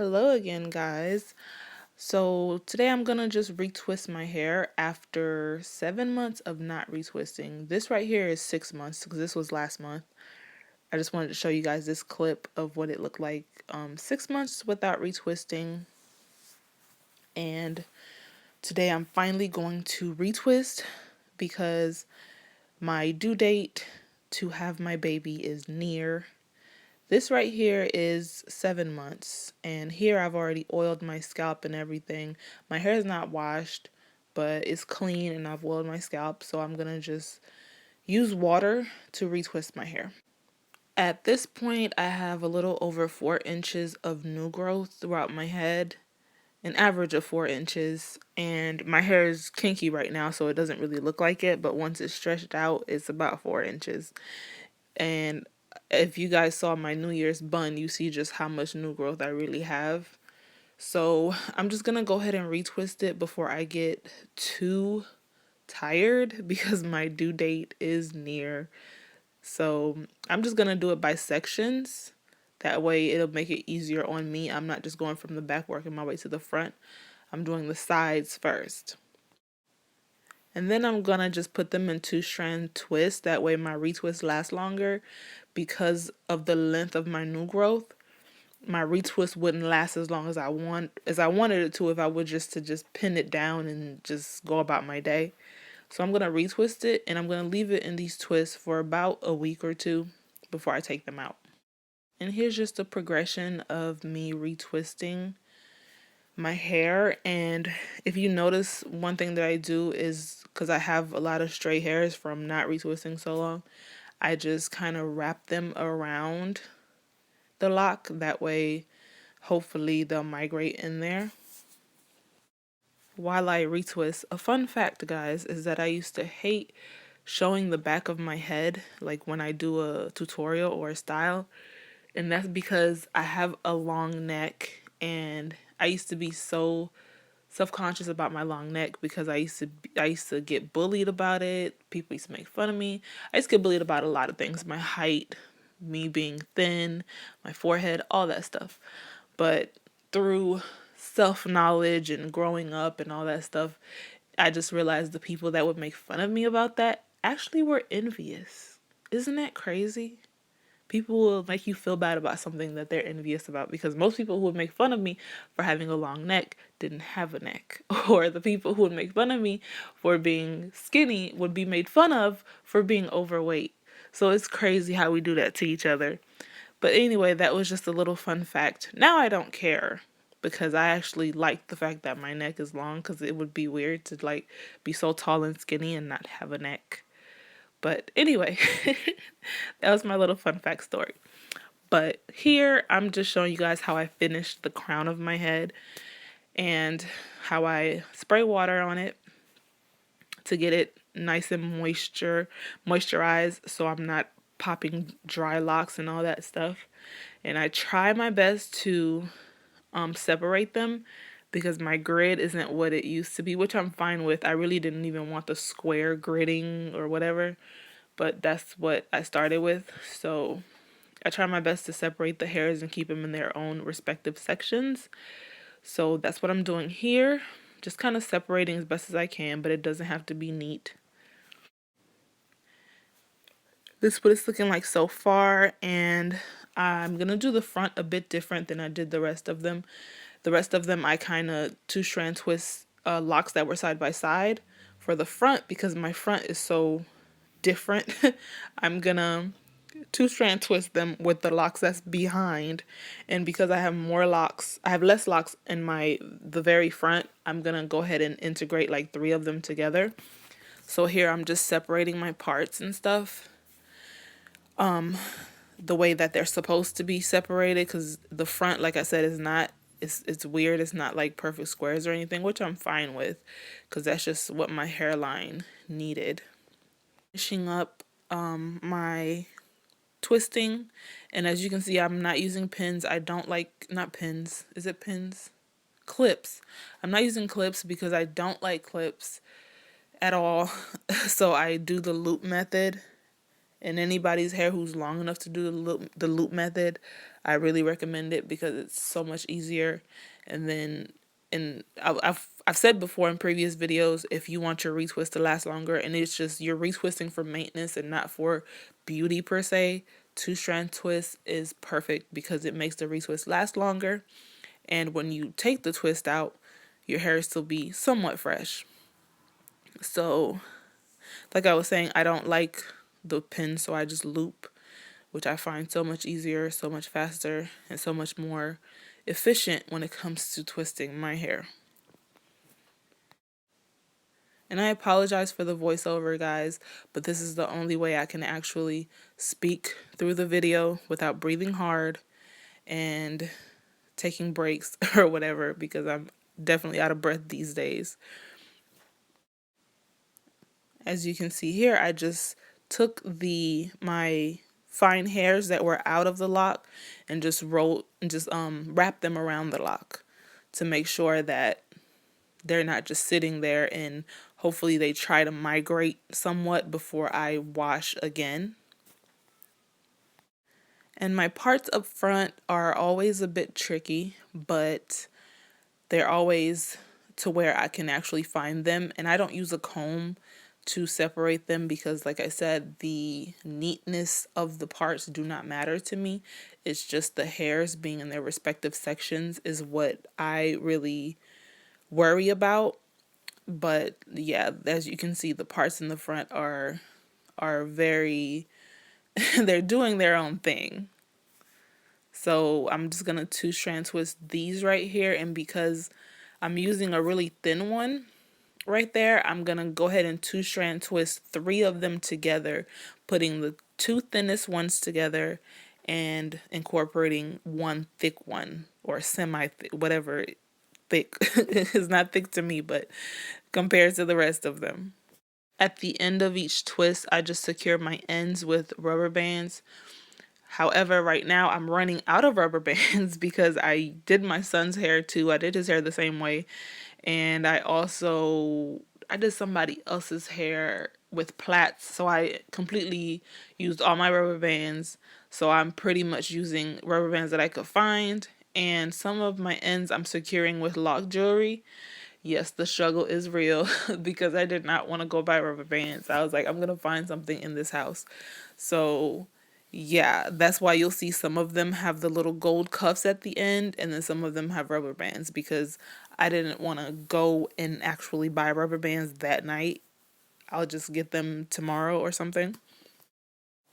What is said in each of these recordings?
Hello again, guys. So today I'm gonna just retwist my hair after 7 months of not retwisting. This right here is 6 months because this was last month. I just wanted to show you guys this clip of what it looked like 6 months without retwisting. And today I'm finally going to retwist because my due date to have my baby is near. This right here is 7 months, and here I've already oiled my scalp and everything. My hair is not washed, but it's clean and I've oiled my scalp, so I'm gonna just use water to retwist my hair. At this point, I have a little over 4 inches of new growth throughout my head, an average of 4 inches, and my hair is kinky right now, so it doesn't really look like it, but once it's stretched out, it's about 4 inches. And if you guys saw my New Year's bun, you see just how much new growth I really have. So I'm just gonna go ahead and retwist it before I get too tired because my due date is near. So I'm just gonna do it by sections. That way it'll make it easier on me. I'm not just going from the back working my way to the front. I'm doing the sides first. And then I'm gonna just put them in 2-strand twists. That way my retwist lasts longer. Because of the length of my new growth, my retwist wouldn't last as long as I wanted it to if I would just pin it down and just go about my day. So I'm gonna retwist it and I'm gonna leave it in these twists for about a week or two before I take them out. And here's just a progression of me retwisting my hair. And if you notice, one thing that I do is, because I have a lot of stray hairs from not retwisting so long, I just kind of wrap them around the lock. That way, hopefully they'll migrate in there. While I retwist, a fun fact, guys, is that I used to hate showing the back of my head, like when I do a tutorial or a style. And that's because I have a long neck and I used to be so self-conscious about my long neck because I used to get bullied about it. People used to make fun of me. I used to get bullied about a lot of things, my height, me being thin, my forehead, all that stuff. But through self-knowledge and growing up and all that stuff, I just realized the people that would make fun of me about that actually were envious. Isn't that crazy? People will make you feel bad about something that they're envious about, because most people who would make fun of me for having a long neck didn't have a neck. Or the people who would make fun of me for being skinny would be made fun of for being overweight. So it's crazy how we do that to each other. But anyway, that was just a little fun fact. Now I don't care because I actually like the fact that my neck is long, because it would be weird to like be so tall and skinny and not have a neck. But anyway, that was my little fun fact story. But here I'm just showing you guys how I finished the crown of my head and how I spray water on it to get it nice and moisturized, so I'm not popping dry locks and all that stuff. And I try my best to separate them because my grid isn't what it used to be, which I'm fine with. I really didn't even want the square gridding or whatever, but that's what I started with. So I try my best to separate the hairs and keep them in their own respective sections. So that's what I'm doing here. Just kind of separating as best as I can, but it doesn't have to be neat. This is what it's looking like so far, and I'm gonna do the front a bit different than I did the rest of them. The rest of them I kind of 2-strand twist locks that were side by side. For the front, because my front is so different, I'm gonna 2-strand twist them with the locks that's behind. And because I have more locks, I have less locks in the very front, I'm gonna go ahead and integrate like 3 of them together. So here I'm just separating my parts and stuff the way that they're supposed to be separated, because the front, like I said, is not, it's weird. It's not like perfect squares or anything, which I'm fine with because that's just what my hairline needed. Finishing up my twisting, and as you can see, I'm not using pins. I don't like, not pins, is it pins? Clips. I'm not using clips because I don't like clips at all. So I do the loop method. And anybody's hair who's long enough to do the loop method, I really recommend it because it's so much easier. And then, I've said before in previous videos, if you want your retwist to last longer and it's just you're retwisting for maintenance and not for beauty per se, two strand twist is perfect because it makes the retwist last longer. And when you take the twist out, your hair still be somewhat fresh. So, like I was saying, I don't like the pin, so I just loop, which I find so much easier, so much faster, and so much more efficient when it comes to twisting my hair. And I apologize for the voiceover, guys, but this is the only way I can actually speak through the video without breathing hard and taking breaks or whatever, because I'm definitely out of breath these days. As you can see here, I just took my fine hairs that were out of the lock and just wrapped them around the lock to make sure that they're not just sitting there, and hopefully they try to migrate somewhat before I wash again. And my parts up front are always a bit tricky, but they're always to where I can actually find them. And I don't use a comb to separate them because, like I said, the neatness of the parts do not matter to me. It's just the hairs being in their respective sections is what I really worry about. But yeah, as you can see, the parts in the front are very they're doing their own thing. So I'm just gonna two strand twist these right here, and because I'm using a really thin one right there, I'm gonna go ahead and two strand twist three of them together, putting the two thinnest ones together and incorporating one thick one, or semi thick, whatever thick. It's not thick to me, but compared to the rest of them. At the end of each twist, I just secure my ends with rubber bands. However, right now I'm running out of rubber bands because I did my son's hair too. I did his hair the same way. And I did somebody else's hair with plaits. So I completely used all my rubber bands. So I'm pretty much using rubber bands that I could find. And some of my ends I'm securing with lock jewelry. Yes, the struggle is real because I did not want to go buy rubber bands. I was like, I'm going to find something in this house. So, yeah, that's why you'll see some of them have the little gold cuffs at the end, and then some of them have rubber bands because I didn't want to go and actually buy rubber bands that night. I'll just get them tomorrow or something.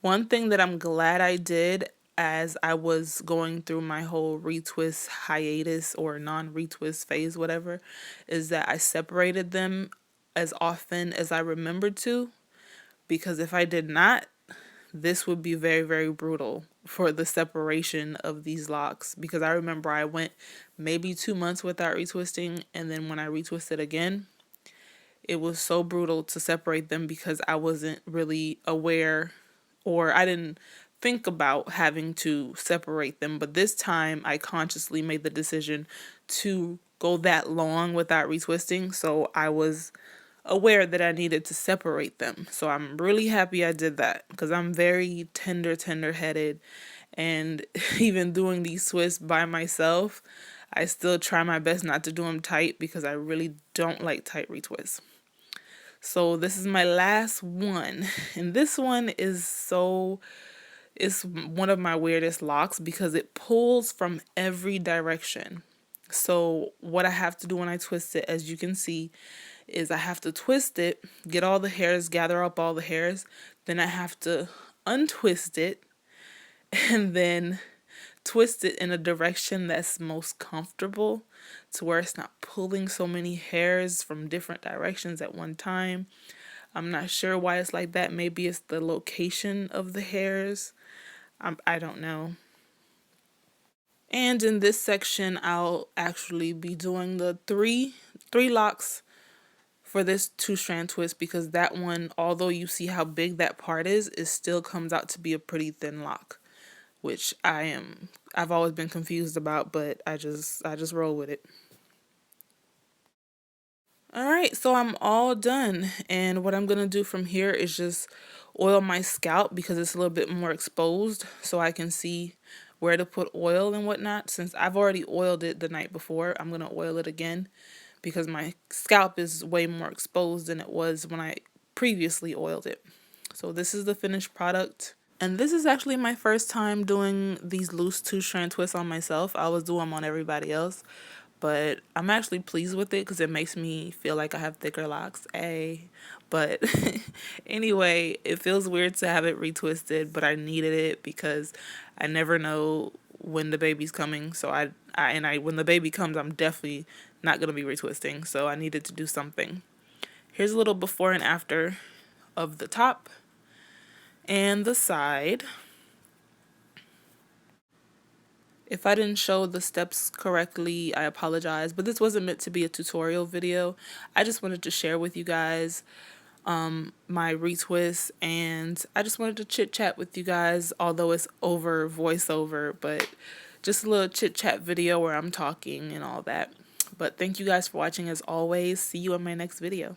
One thing that I'm glad I did as I was going through my whole retwist hiatus or non-retwist phase, whatever, is that I separated them as often as I remembered to. Because if I did not, this would be very, very brutal for the separation of these locks. Because I remember I went maybe 2 months without retwisting, and then when I retwisted again, it was so brutal to separate them because I wasn't really aware, or I didn't think about having to separate them. But this time I consciously made the decision to go that long without retwisting. So I was aware that I needed to separate them. So I'm really happy I did that because I'm very tender headed. And even doing these twists by myself, I still try my best not to do them tight because I really don't like tight retwists. So this is my last one. And this one is one of my weirdest locks because it pulls from every direction. So what I have to do when I twist it, as you can see, is I have to twist it, get all the hairs, gather up all the hairs, then I have to untwist it, and then twist it in a direction that's most comfortable to where it's not pulling so many hairs from different directions at one time. I'm not sure why it's like that. Maybe it's the location of the hairs. I don't know. And in this section, I'll actually be doing the three locks for this two strand twist because that one, although you see how big that part is, it still comes out to be a pretty thin lock, which I've always been confused about, but I just roll with it. All right, so I'm all done. And what I'm going to do from here is just oil my scalp because it's a little bit more exposed so I can see where to put oil and whatnot. Since I've already oiled it the night before, I'm going to oil it again because my scalp is way more exposed than it was when I previously oiled it. So this is the finished product. And this is actually my first time doing these loose two-strand twists on myself. I was doing them on everybody else. But I'm actually pleased with it because it makes me feel like I have thicker locks. But anyway, it feels weird to have it retwisted, but I needed it because I never know when the baby's coming. So when the baby comes, I'm definitely not gonna be retwisting. So I needed to do something. Here's a little before and after of the top and the side. If I didn't show the steps correctly, I apologize, but this wasn't meant to be a tutorial video. I just wanted to share with you guys my retwist, and I just wanted to chit chat with you guys, although it's over voiceover, but just a little chit chat video where I'm talking and all that. But thank you guys for watching as always. See you in my next video.